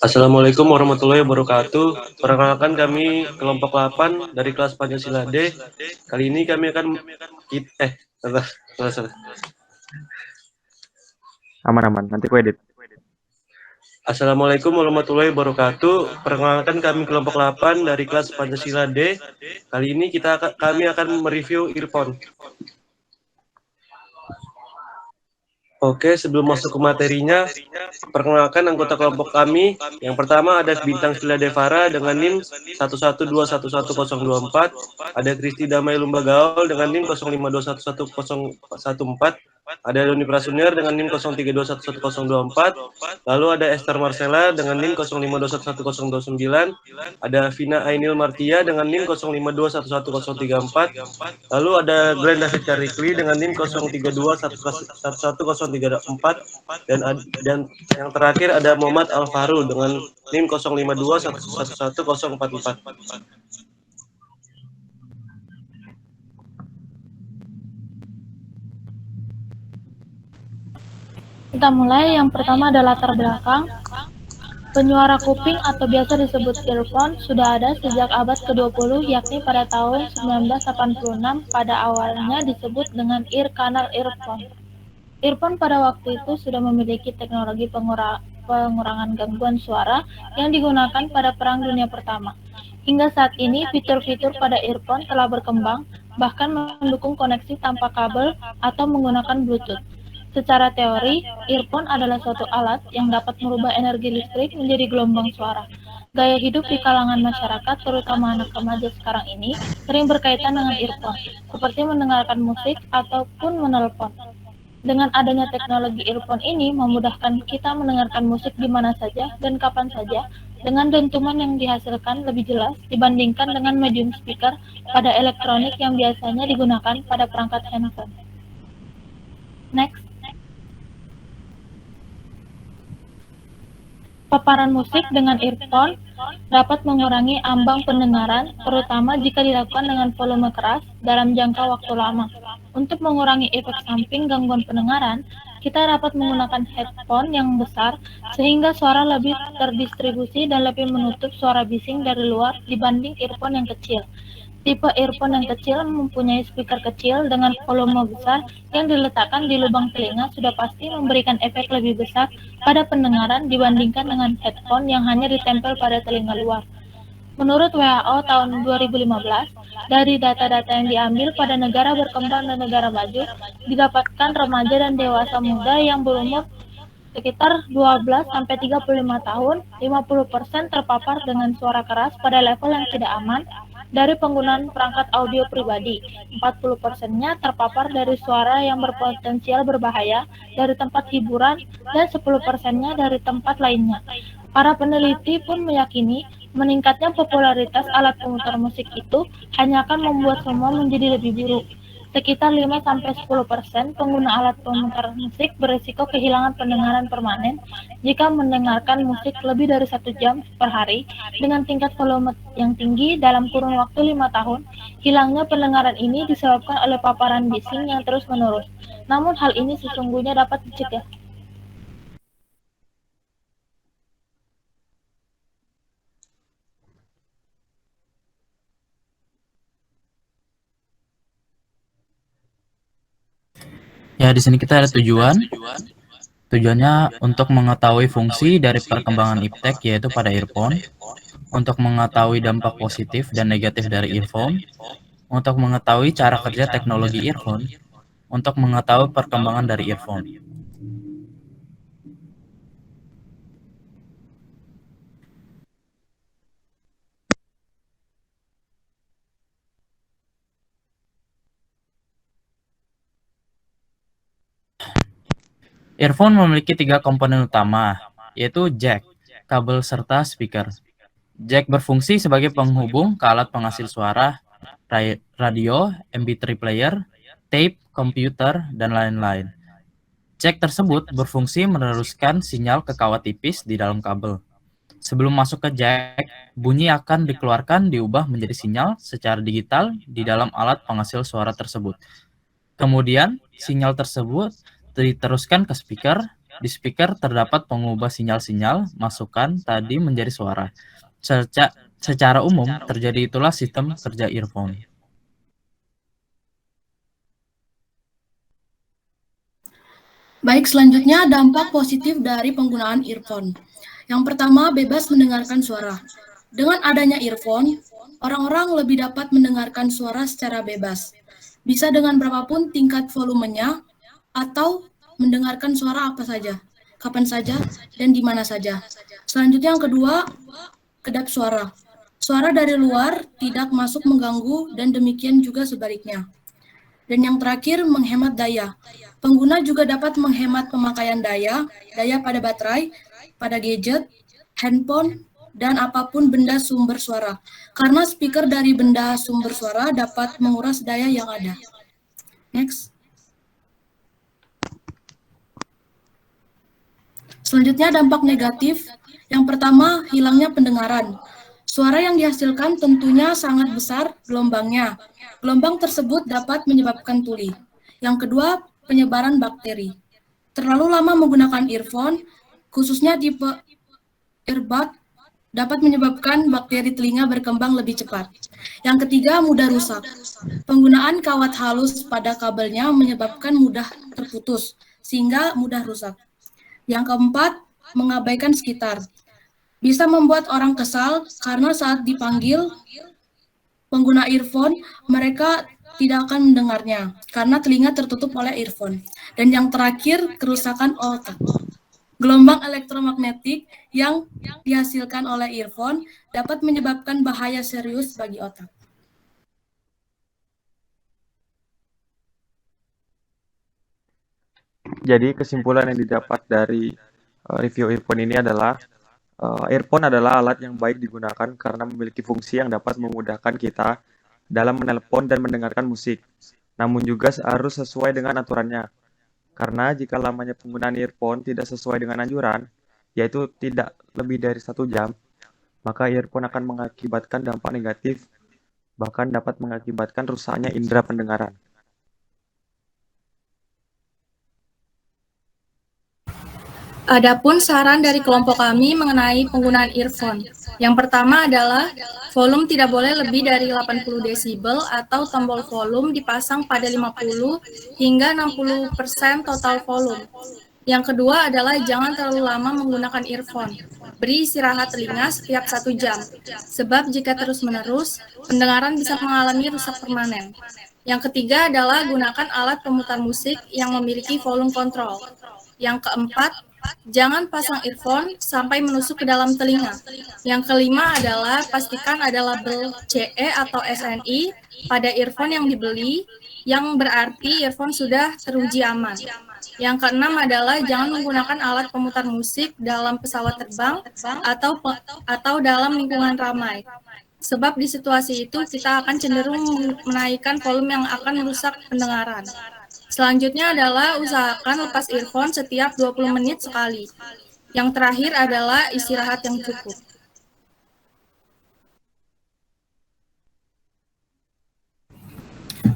Assalamualaikum warahmatullahi wabarakatuh. Perkenalkan kami kelompok 8 dari kelas Pancasila D. Kali ini kami akan salah. Aman, nanti ku edit. Assalamualaikum warahmatullahi wabarakatuh. Perkenalkan kami kelompok 8 dari kelas Pancasila D. Kali ini kami akan mereview earphone. Oke, sebelum masuk ke materinya, perkenalkan anggota kelompok kami. Yang pertama ada Bintang Stila Devara dengan NIM 112111024, ada Kristi Damai Lumba Gaul dengan NIM 05211014, ada Doni Prasuniar dengan NIM 03211024, lalu ada Esther Marcella dengan NIM 05211029, ada Vina Ainil Martia dengan NIM 05211034, lalu ada Glenn David Karikli dengan NIM 0321111034, dan yang terakhir ada Muhammad Al-Fahrul dengan NIM 0521111044. Kita mulai, yang pertama adalah latar belakang. Penyuara kuping atau biasa disebut earphone sudah ada sejak abad ke-20, yakni pada tahun 1986. Pada awalnya disebut dengan ear canal earphone. Earphone pada waktu itu sudah memiliki teknologi pengurangan gangguan suara yang digunakan pada Perang Dunia Pertama. Hingga saat ini, fitur-fitur pada earphone telah berkembang, bahkan mendukung koneksi tanpa kabel atau menggunakan Bluetooth. Secara teori, earphone adalah suatu alat yang dapat merubah energi listrik menjadi gelombang suara. Gaya hidup di kalangan masyarakat, terutama anak remaja sekarang ini, sering berkaitan dengan earphone, seperti mendengarkan musik ataupun menelpon. Dengan adanya teknologi earphone ini, memudahkan kita mendengarkan musik di mana saja dan kapan saja, dengan dentuman yang dihasilkan lebih jelas dibandingkan dengan medium speaker pada elektronik yang biasanya digunakan pada perangkat handphone. Next. Paparan musik dengan earphone dapat mengurangi ambang pendengaran, terutama jika dilakukan dengan volume keras dalam jangka waktu lama. Untuk mengurangi efek samping gangguan pendengaran, kita dapat menggunakan headphone yang besar sehingga suara lebih terdistribusi dan lebih menutup suara bising dari luar dibanding earphone yang kecil. Tipe earphone yang kecil mempunyai speaker kecil dengan volume besar yang diletakkan di lubang telinga sudah pasti memberikan efek lebih besar pada pendengaran dibandingkan dengan headphone yang hanya ditempel pada telinga luar. Menurut WHO tahun 2015, dari data-data yang diambil pada negara berkembang dan negara maju, didapatkan remaja dan dewasa muda yang berumur sekitar 12-35 tahun, 50% terpapar dengan suara keras pada level yang tidak aman dari penggunaan perangkat audio pribadi. 40%-nya terpapar dari suara yang berpotensial berbahaya dari tempat hiburan dan 10%-nya dari tempat lainnya. Para peneliti pun meyakini meningkatnya popularitas alat pemutar musik itu hanya akan membuat semua menjadi lebih buruk. Sekitar 5-10% pengguna alat pemutar musik berisiko kehilangan pendengaran permanen jika mendengarkan musik lebih dari 1 jam per hari dengan tingkat volume yang tinggi dalam kurun waktu 5 tahun. Hilangnya pendengaran ini disebabkan oleh paparan bising yang terus-menerus. Namun hal ini sesungguhnya dapat dicegah. Ya, di sini kita ada tujuan. Tujuannya untuk mengetahui fungsi dari perkembangan iptek, yaitu pada earphone, untuk mengetahui dampak positif dan negatif dari earphone, untuk mengetahui cara kerja teknologi earphone, untuk mengetahui perkembangan dari earphone. Earphone memiliki 3 komponen utama, yaitu jack, kabel, serta speaker. Jack berfungsi sebagai penghubung ke alat penghasil suara, radio, MP3 player, tape, komputer, dan lain-lain. Jack tersebut berfungsi meneruskan sinyal ke kawat tipis di dalam kabel. Sebelum masuk ke jack, bunyi akan dikeluarkan diubah menjadi sinyal secara digital di dalam alat penghasil suara tersebut. Kemudian, sinyal tersebut diteruskan ke speaker Di speaker terdapat pengubah sinyal-sinyal masukan tadi menjadi suara. Secara umum, terjadi itulah sistem kerja earphone. Baik, selanjutnya dampak positif dari penggunaan earphone. Yang pertama, bebas mendengarkan suara. Dengan adanya earphone, orang-orang lebih dapat mendengarkan suara secara bebas. Bisa dengan berapapun tingkat volumenya, atau mendengarkan suara apa saja, kapan saja, dan di mana saja. Selanjutnya yang kedua, kedap suara. Suara dari luar tidak masuk mengganggu dan demikian juga sebaliknya. Dan yang terakhir, menghemat daya. Pengguna juga dapat menghemat pemakaian daya pada baterai, pada gadget, handphone, dan apapun benda sumber suara. Karena speaker dari benda sumber suara dapat menguras daya yang ada. Next. Selanjutnya dampak negatif. Yang pertama, hilangnya pendengaran. Suara yang dihasilkan tentunya sangat besar gelombangnya. Gelombang tersebut dapat menyebabkan tuli. Yang kedua, penyebaran bakteri. Terlalu lama menggunakan earphone, khususnya tipe earbud, dapat menyebabkan bakteri telinga berkembang lebih cepat. Yang ketiga, mudah rusak. Penggunaan kawat halus pada kabelnya menyebabkan mudah terputus, sehingga mudah rusak. Yang keempat, mengabaikan sekitar. Bisa membuat orang kesal karena saat dipanggil pengguna earphone, mereka tidak akan mendengarnya karena telinga tertutup oleh earphone. Dan yang terakhir, kerusakan otak. Gelombang elektromagnetik yang dihasilkan oleh earphone dapat menyebabkan bahaya serius bagi otak. Jadi kesimpulan yang didapat dari review earphone ini adalah earphone adalah alat yang baik digunakan karena memiliki fungsi yang dapat memudahkan kita dalam menelpon dan mendengarkan musik. Namun juga harus sesuai dengan aturannya. Karena jika lamanya penggunaan earphone tidak sesuai dengan anjuran, yaitu tidak lebih dari 1 jam, maka earphone akan mengakibatkan dampak negatif, bahkan dapat mengakibatkan rusaknya indera pendengaran. Adapun saran dari kelompok kami mengenai penggunaan earphone. Yang pertama adalah volume tidak boleh lebih dari 80 desibel atau tombol volume dipasang pada 50 hingga 60% total volume. Yang kedua adalah jangan terlalu lama menggunakan earphone. Beri istirahat telinga setiap 1 jam, sebab jika terus-menerus, pendengaran bisa mengalami rusak permanen. Yang ketiga adalah gunakan alat pemutar musik yang memiliki volume control. Yang keempat, jangan pasang earphone sampai menusuk ke dalam telinga. Yang kelima adalah pastikan ada label CE atau SNI pada earphone yang dibeli, yang berarti earphone sudah teruji aman. Yang keenam adalah jangan menggunakan alat pemutar musik dalam pesawat terbang atau dalam lingkungan ramai. Sebab di situasi itu kita akan cenderung menaikkan volume yang akan merusak pendengaran. Selanjutnya adalah usahakan lepas earphone setiap 20 menit sekali. Yang terakhir adalah istirahat yang cukup.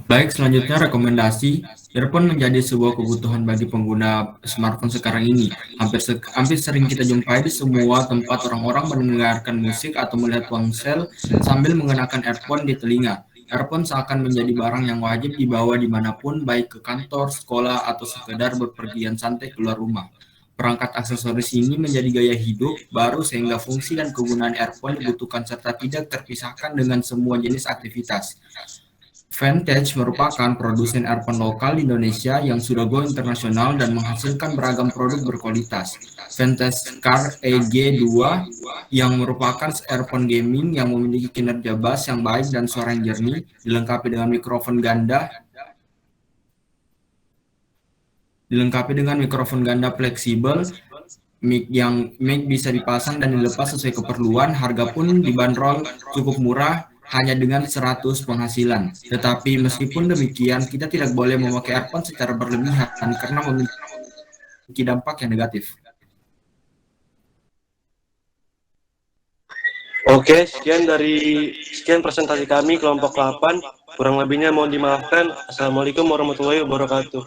Baik, selanjutnya rekomendasi. Earphone menjadi sebuah kebutuhan bagi pengguna smartphone sekarang ini. Hampir sering kita jumpai di semua tempat orang-orang mendengarkan musik atau melihat ponsel sambil mengenakan earphone di telinga. Earphone seakan menjadi barang yang wajib dibawa dimanapun, baik ke kantor, sekolah, atau sekedar berpergian santai keluar rumah. Perangkat aksesoris ini menjadi gaya hidup baru sehingga fungsi dan kegunaan earphone dibutuhkan serta tidak terpisahkan dengan semua jenis aktivitas. Vantage merupakan produsen earphone lokal di Indonesia yang sudah go internasional dan menghasilkan beragam produk berkualitas. Vantage Car EG2 yang merupakan earphone gaming yang memiliki kinerja bass yang baik dan suara yang jernih, dilengkapi dengan mikrofon ganda fleksibel, mic bisa dipasang dan dilepas sesuai keperluan. Harga pun dibanderol cukup murah, hanya dengan 100 penghasilan. Tetapi meskipun demikian, kita tidak boleh memakai earphone secara berlebihan karena memiliki dampak yang negatif. Oke, sekian presentasi kami kelompok 8. Kurang lebihnya mohon dimaafkan. Assalamualaikum warahmatullahi wabarakatuh.